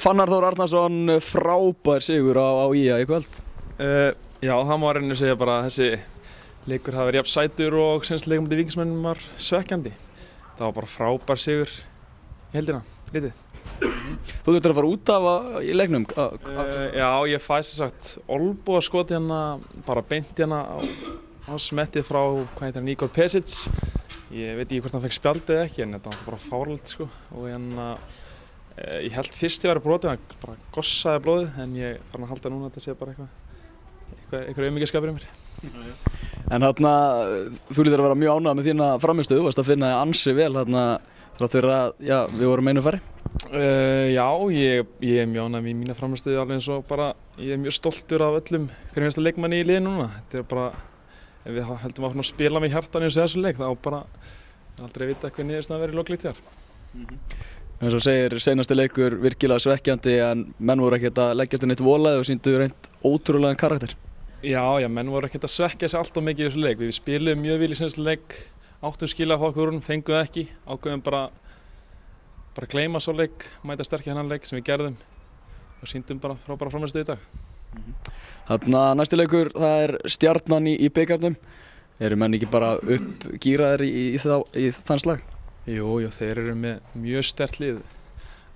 Fannar Þór Arnarsson, frábær sigur á ÍA í kvöld. Já, það má reyna að segja bara að þessi leikur hafi verið jafn sætur og senst leikum til Víkingsmönnum var svekkjandi. Það var bara frábær sigur í heildina, litið. Þú þurftir að fara út af í leiknum? Já, ég fæ sem sagt olnbogaskot hérna, bara beint hérna á smettið frá, hvað heitir hann, Igor Pesic. Ég veit ekki hvort hann fekk spjaldið eða ekki, en þetta var bara fárlegt sko. Og hérna, ég held fyrst ég væri brotið, hann bara gossaði blóðið, en ég fann að halda núna að þetta sé bara eitthvað auðmýkjaskapur í mér. En þarna, þú lítur að vera mjög ánægð með þína frammistöðu, þú varst að finna þig ansi vel þarna þrátt fyrir að, já, við vorum einu færri. Já, ég er mjög ánægð með mína frammistöðu alveg eins og bara, ég er mjög stoltur af öllum hverjum einasta leikmanni í liðinu núna. Þetta er bara, ef við heldum að spila með hjartan eins og þessu leik, þá bara aldrei vita hvað niðurstaðan verður í lok leiktíðar. Eins og segir, seinasti leikur virkilega svekkjandi en menn voru ekkert að leggjast inn eitt volaði og sýndu reynd ótrúlegan karakter. Já, menn voru ekkert að svekkja sig allt of mikið í þessu leik. Við spiluðum mjög vel í seinasta leik, áttum skilja að fá okkur úr, fenguðum ekki, ákveðum bara að gleyma svo leik, mæta sterkja hennan leik sem við gerðum og sýndum bara frábæra frammistöðu í dag. Þarna næsti leikur, það er Stjarnan í bikarnum. Eru menn ekki bara uppgíraðir í þann slag? Jú, þeir eru með mjög sterkt lið,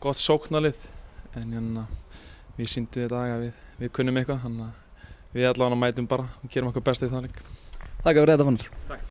gott sóknarlið, en við sýndum í dag að við kunnum eitthvað, þannig að við allavega mætum bara og gerum okkur besta í þann leik. Takk fyrir þetta, Fannar.